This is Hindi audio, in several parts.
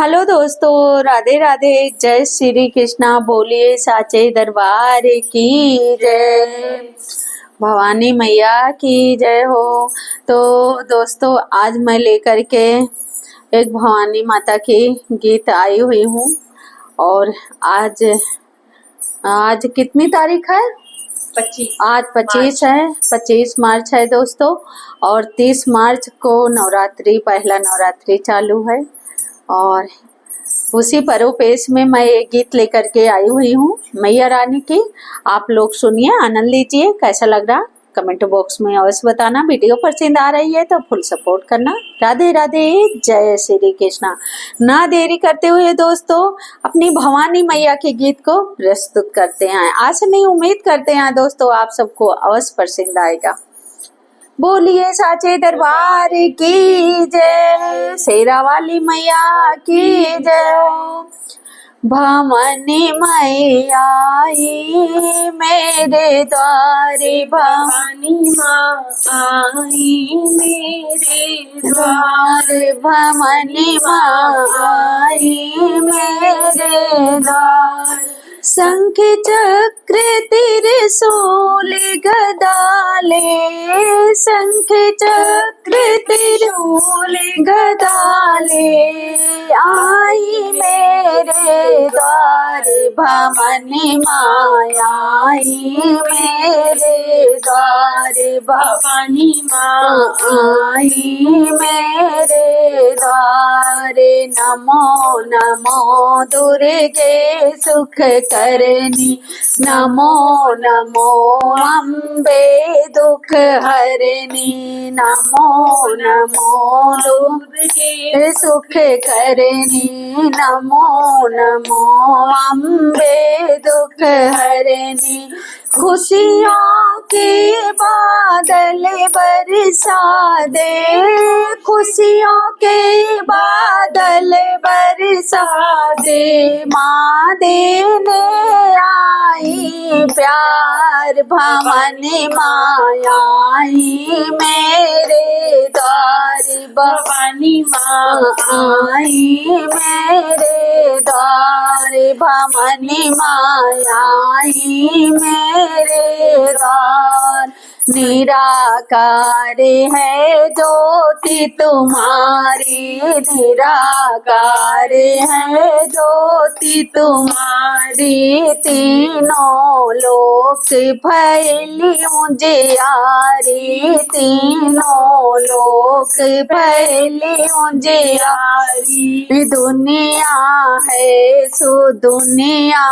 हेलो दोस्तों, राधे राधे। जय श्री कृष्णा। बोलिए साचे दरबार की जय। भवानी मैया की जय हो। तो दोस्तों, आज मैं लेकर के एक भवानी माता की गीत आई हुई हूँ। और आज आज कितनी तारीख है? 25। आज 25 है, 25 मार्च है दोस्तों। और 30 मार्च को नवरात्रि, पहला नवरात्रि चालू है। और उसी परोपेश में मैं एक गीत लेकर के आई हुई हूँ मैया रानी की। आप लोग सुनिए, आनंद लीजिए। कैसा लग रहा कमेंट बॉक्स में अवश्य बताना। वीडियो पसंद आ रही है तो फुल सपोर्ट करना। राधे राधे, जय श्री कृष्णा। ना देरी करते हुए दोस्तों, अपनी भवानी मैया के गीत को प्रस्तुत करते हैं। आशा नहीं, उम्मीद करते हैं दोस्तों आप सबको अवश्य पसंद आएगा। बोलिए साचे दरबार की जय, शेरा वाली मैया की जय। भवानी मैया आई मेरे द्वारे, भवानी माँ आई मेरे द्वार। भवानी माँ आई मेरे द्वार। शंख चक्र त्रिशूल गदाले, शंख चक्र त्रिशूल गदाले, आई मेरे द्वार। भवानी माया आई मेरे द्वार। भवानी माँ आई मेरे द्वार। नमो नमो दुर्गे सुख करनी, नमो नमो अम्बे दुख हरनी। नमो नमो दुर्गे सुख करनी, नमो नमो अम्बे दुख हरनी। खुशियों के बादल बरसा दे, खुशियों के बादल बरसा दे। माँ देने आई प्यार, भवानी माया आई मेरे द्वार। भवानी माँ आई मेरे द्वार। भवानी माया आई मेरे द्वार। निराकार है ज्योति तुम्हारी, निराकार है ज्योति तुम्हारी। तीनों लोक फैली उजियारी, तीनों लोक फैली उजियारी। दुनिया है सो दुनिया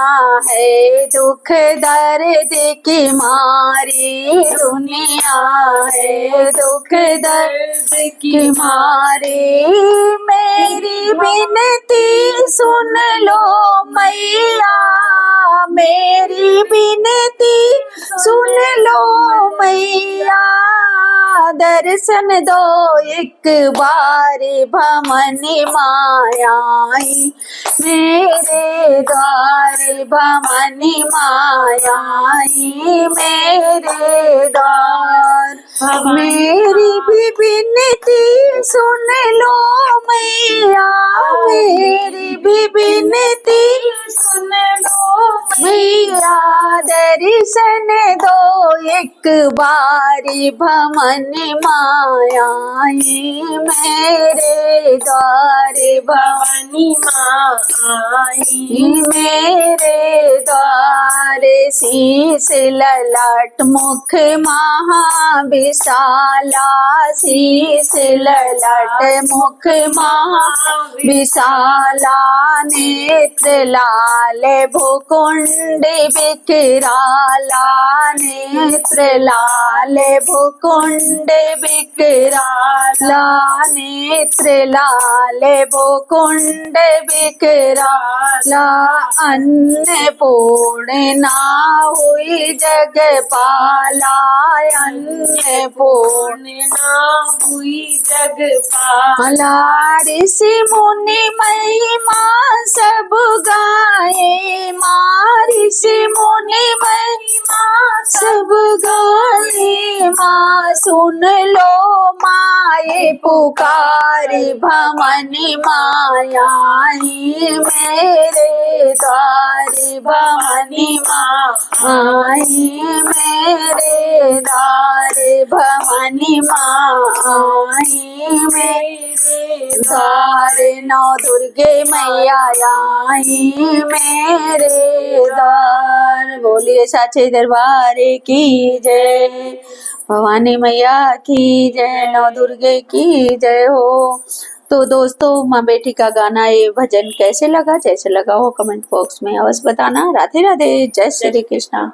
है, दुख दर्द की मारी। दुनिया है दुख दर्द की मारी। मेरी विनती सुन लो मैया, मेरी विनती सुन लो मैया। दर्शन दो एक बार, भवानी माया आई मेरे द्वार। भवानी माया आई मेरे द्वार। मेरी भी विनती सुन लो मैया, मेरी भी विनती सुन लो मैया। दर्शन दो एक बारी, भवानी माया आई मेरे द्वार। भवानी माँ आई मेरे द्वार। शीश ललाट मुख महाविशाला, शीश ललाट मुख महाविशाला। नेत्र लाल भुकुंड विकराला, नेत्र लाल भुकुंड विकराला। नेत्र लाल भुकुंड विकराला। अन्नपूर्णा हुई जगपाला, अन्नपूर्णा हुई जगपाला। ऋषि मुनि महिमा सब गाए, माँ ऋषि मुनि महिमा सब गाए। माँ सुन लो माए पुकारी भवानी माँ आई मेरे द्वार भवानी माँ आई मेरे द्वार भवानी माँ आई मेरे द्वार नौ दुर्गे मैया आई मेरे द्वार। बोलिए साचे दरबार की जय, भवानी मैया की जय, नौ दुर्गे की जय हो। तो दोस्तों माँ बेटी का गाना ये भजन कैसे लगा, जैसे लगा हो कमेंट बॉक्स में अवश्य बताना। राधे राधे, जय श्री कृष्णा।